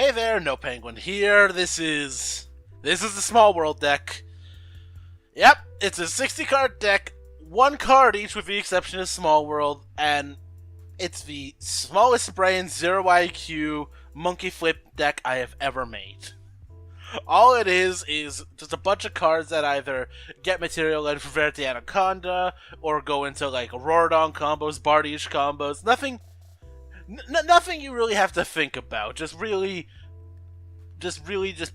Hey there, Nopenguin here. This is the Smallworld deck. Yep, it's a 60-card deck, one card each with the exception of Smallworld, and it's the smallest brain 0 IQ monkey flip deck I have ever made. All it is just a bunch of cards that either get material like Verte Anaconda or go into like Rorodon combos, Bardiche combos. Nothing you really have to think about. Just really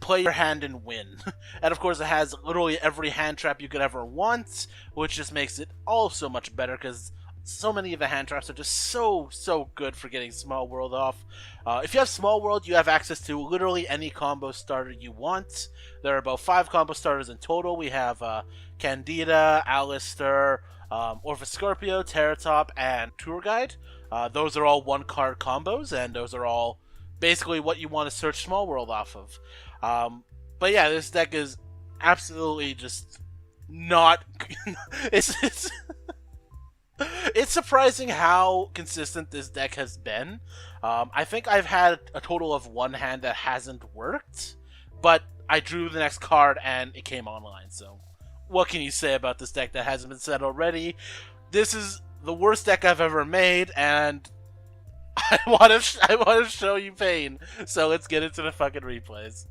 play your hand and win. And of course it has literally every hand trap you could ever want, which just makes it all so much better because so many of the hand traps are just so good for getting Smallworld off. If you have Smallworld, you have access to literally any combo starter you want. There are about 5 combo starters in total. We have Candida, Alistair, Orphoscorpio, Terratop, and Tour Guide. Those are all one-card combos, and those are all basically what you want to search Smallworld off of. But yeah, this deck is absolutely just not... it's It's surprising how consistent this deck has been. I think I've had a total of one hand that hasn't worked, but I drew the next card and it came online, so what can you say about this deck that hasn't been said already? This is the worst deck I've ever made, and I want to show you pain, so let's get into the fucking replays.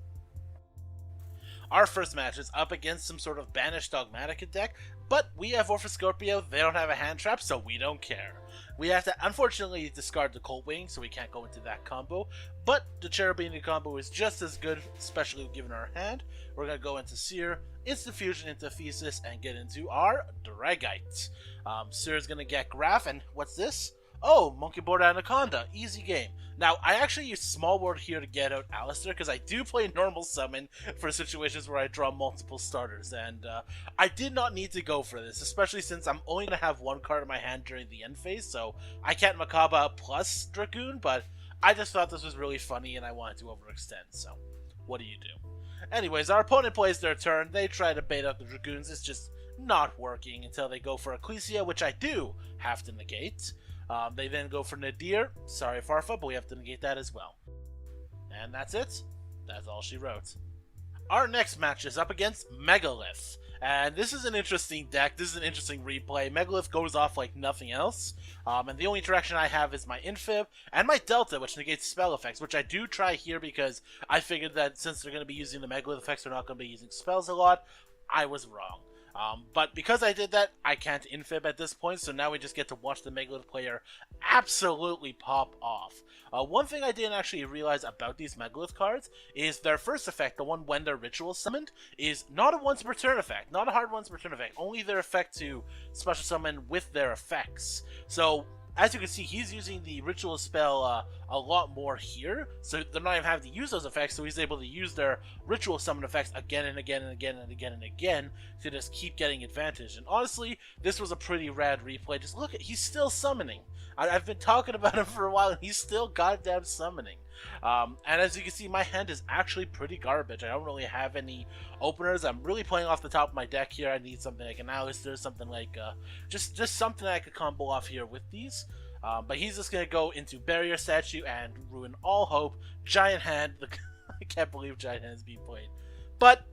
Our first match is up against some sort of banished Dogmatika deck, but we have Orphoscorpio, they don't have a hand trap, so we don't care. We have to, unfortunately, discard the Cold Wing, so we can't go into that combo, but the Cherubini combo is just as good, especially given our hand. We're going to go into Seer, Instant Fusion into Thesis, and get into our Dragite. Seer is going to get Graph, and what's this? Oh, Monkey Board Anaconda. Easy game. Now, I actually use Smallworld here to get out Alistair, because I do play normal summon for situations where I draw multiple starters, and I did not need to go for this, especially since I'm only going to have one card in my hand during the end phase, so I can't Makaba plus Dragoon, but I just thought this was really funny and I wanted to overextend, so what do you do? Anyways, our opponent plays their turn, they try to bait out the Dragoons, it's just not working until they go for Ecclesia, which I do have to negate. They then go for Nadir. Sorry, Farfa, but we have to negate that as well. And that's it. That's all she wrote. Our next match is up against Megalith. And this is an interesting deck. This is an interesting replay. Megalith goes off like nothing else. And the only interaction I have is my Infib and my Delta, which negates spell effects, which I do try here because I figured that since they're going to be using the Megalith effects, they're not going to be using spells a lot. I was wrong. But because I did that, I can't infib at this point, so now we just get to watch the Megalith player absolutely pop off. One thing I didn't actually realize about these Megalith cards is their first effect, the one when they're ritual summoned, is not a once per turn effect, not a hard once per turn effect, only their effect to special summon with their effects. So, as you can see, he's using the ritual spell a lot more here, so they're not even having to use those effects, so he's able to use their ritual summon effects again and again and again and again and again to just keep getting advantage. And honestly, this was a pretty rad replay. Just look at, he's still summoning. I've been talking about him for a while, and he's still goddamn summoning. And as you can see, my hand is actually pretty garbage. I don't really have any openers. I'm really playing off the top of my deck here. I need something like an Alistair, something like just something I could combo off here with these. But he's just gonna go into Barrier Statue and ruin all hope. Giant Hand. I can't believe Giant Hand is being played. But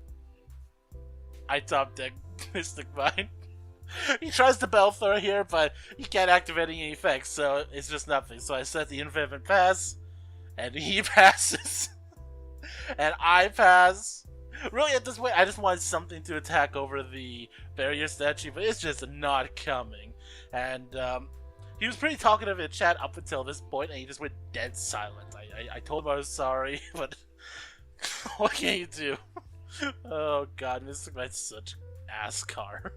I top deck Mystic Mind. He tries to Belthor here, but he can't activate any effects, so it's just nothing. So I set the Infinite Pass, and he passes. And I pass. Really, at this point, I just wanted something to attack over the Barrier Statue, but it's just not coming. And he was pretty talkative in chat up until this point, and he just went dead silent. I told him I was sorry, but what can you do? Oh god, Mystic Knight's such an ass card.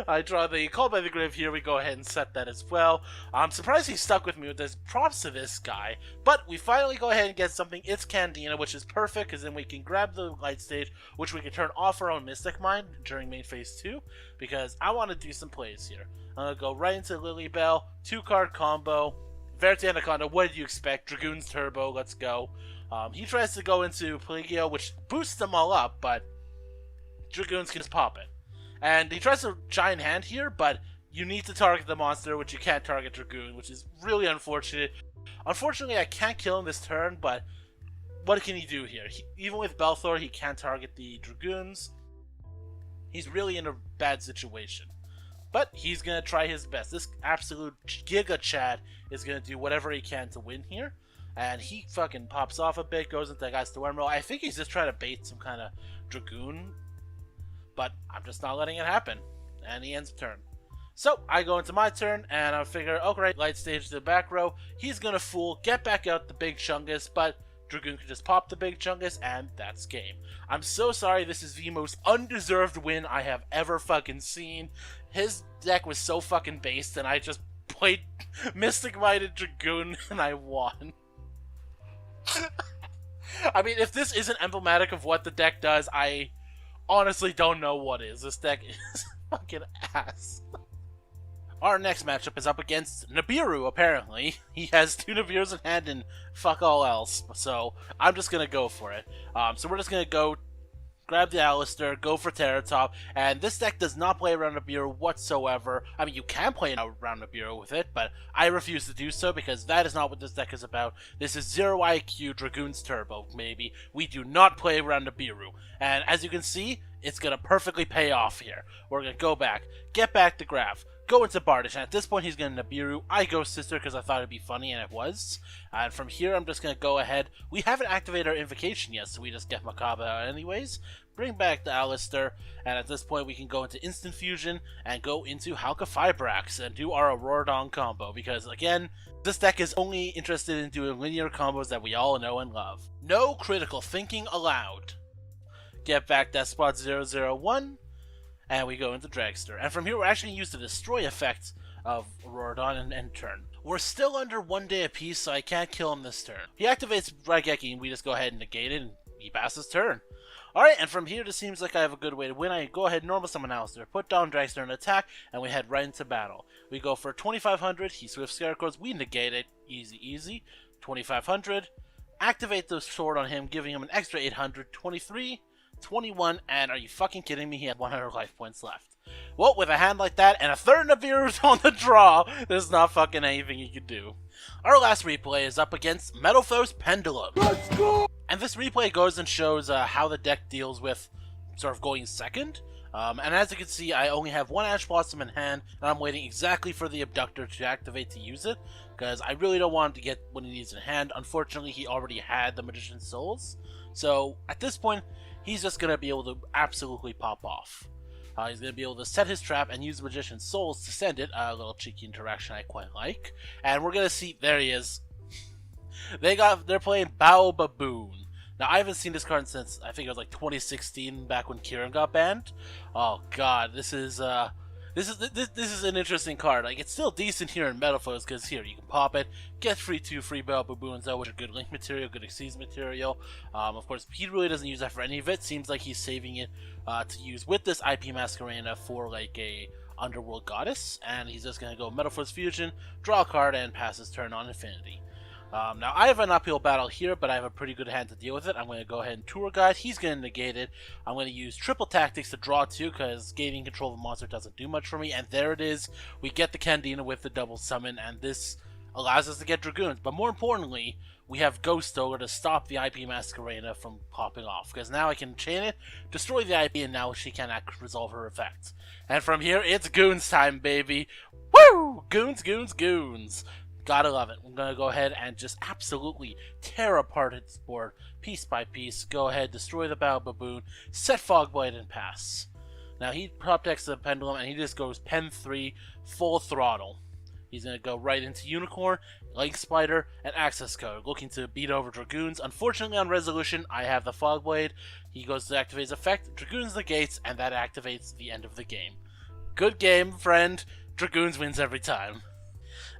I draw the Call by the Grave here. We go ahead and set that as well. I'm surprised he stuck with me with this. Props to this guy. But we finally go ahead and get something. It's Candina, which is perfect, because then we can grab the light stage, which we can turn off our own Mystic Mind during main phase 2, because I want to do some plays here. I'm going to go right into Lilybell, 2-card combo. Verte Anaconda, what did you expect? Dragoon's Turbo, let's go. He tries to go into Pligio, which boosts them all up, but Dragoons can just pop it. And he tries to Giant Hand here, but you need to target the monster, which you can't target Dragoon, which is really unfortunate. Unfortunately, I can't kill him this turn, but what can he do here? Even with Belthor, he can't target the Dragoons. He's really in a bad situation. But he's going to try his best. This absolute Giga Chad is going to do whatever he can to win here. And he fucking pops off a bit, goes into that guy's Storm Roll. I think he's just trying to bait some kind of Dragoon. But I'm just not letting it happen. And he ends the turn. So, I go into my turn, and I figure, okay, light stage to the back row. He's going to fool, get back out the Big Chungus, but Dragoon can just pop the Big Chungus, and that's game. I'm so sorry, this is the most undeserved win I have ever fucking seen. His deck was so fucking based, and I just played Mystic Minded Dragoon, and I won. I mean, if this isn't emblematic of what the deck does, I honestly don't know what is. This deck is fucking ass. Our next matchup is up against Nibiru, apparently. He has 2 Nibirus in hand and fuck all else, so I'm just going to go for it. So we're just going to go grab the Alistair, go for Terra Top, and this deck does not play around Nibiru whatsoever. I mean, you can play around Nibiru with it, but I refuse to do so because that is not what this deck is about. This is 0 IQ Dragoon's Turbo, maybe. We do not play around Nibiru, and as you can see, it's going to perfectly pay off here. We're going to go back, get back to Graph, go into Bardish, and at this point he's going to Nibiru. I go Sister because I thought it'd be funny, and it was. And from here, I'm just going to go ahead. We haven't activated our Invocation yet, so we just get Macabre out anyways. Bring back the Alistair, and at this point we can go into Instant Fusion and go into Halka-Fibrax and do our Auroradon combo, because again, this deck is only interested in doing linear combos that we all know and love. No critical thinking allowed. Get back that spot 001. And we go into Dragster. And from here, we're actually going to use the Destroy effect of Auroradon and end turn. We're still under 1 day apiece, so I can't kill him this turn. He activates Raigeki, and we just go ahead and negate it, and he passes turn. Alright, and from here, this seems like I have a good way to win. I go ahead and normal summon Alistair, put down Dragster and attack, and we head right into battle. We go for 2500, he Swift Scarecrows, we negate it, easy, easy. 2500, activate the sword on him, giving him an extra 800, 23, 21, and are you fucking kidding me? He had 100 life points left. Well, with a hand like that and a third Nibiru on the draw, there's not fucking anything you can do. Our last replay is up against Metalfoe's Pendulum. Let's go! And this replay goes and shows how the deck deals with sort of going second. And as you can see, I only have 1 Ash Blossom in hand, and I'm waiting exactly for the Abductor to activate to use it, because I really don't want him to get what he needs in hand. Unfortunately, he already had the Magician's Souls. So, at this point, he's just going to be able to absolutely pop off. He's going to be able to set his trap and use the Magician's Souls to send it. A little cheeky interaction I quite like. And we're going to see, there he is. They're playing Bao Baboon. Now, I haven't seen this card since, I think it was like 2016, back when Kieran got banned. Oh god, this is an interesting card. Like, it's still decent here in Metalfoes, because here, you can pop it, get free 2 free Bao Baboons out, which are good Link material, good Xyz material. Of course, he really doesn't use that for any of it. Seems like he's saving it to use with this IP Masquerena for, like, a Underworld Goddess. And he's just going to go Metalfoes Fusion, draw a card, and pass his turn on Infinity. Now, I have an uphill battle here, but I have a pretty good hand to deal with it. I'm going to go ahead and Tour Guide. He's going to negate it. I'm going to use Triple Tactics to draw 2, because gaining control of a monster doesn't do much for me. And there it is. We get the Candina with the double summon, and this allows us to get Dragoons. But more importantly, we have Ghost Stoker to stop the IP Masquerena from popping off, because now I can chain it, destroy the IP, and now she cannot resolve her effect. And from here, it's Goons time, baby. Woo! Goons, goons, goons. Gotta love it. I'm gonna go ahead and just absolutely tear apart its board piece by piece. Go ahead, destroy the Bao Baboon, set Fogblight, and pass. Now he prop decks the Pendulum, and he just goes Pen 3, full throttle. He's gonna go right into Unicorn, Link Spider, and Access Code, looking to beat over Dragoons. Unfortunately, on Resolution, I have the Fogblade. He goes to activate his effect, Dragoons negates, and that activates the end of the game. Good game, friend. Dragoons wins every time.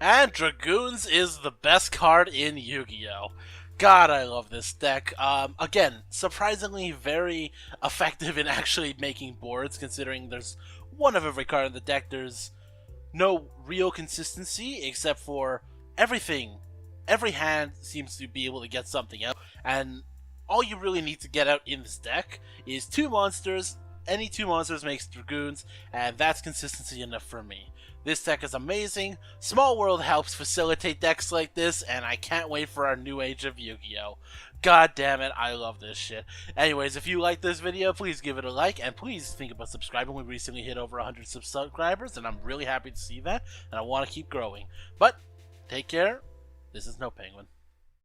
And Dragoons is the best card in Yu-Gi-Oh! God, I love this deck. Again, surprisingly very effective in actually making boards, considering there's one of every card in the deck. There's no real consistency, except for everything. Every hand seems to be able to get something out, and all you really need to get out in this deck is 2 monsters. Any 2 monsters makes Dragoons, and that's consistency enough for me. This deck is amazing. Smallworld helps facilitate decks like this, and I can't wait for our new age of Yu-Gi-Oh! God damn it, I love this shit. Anyways, if you like this video, please give it a like, and please think about subscribing. We recently hit over 100 subscribers, and I'm really happy to see that, and I want to keep growing. But, take care. This is Nopenguin.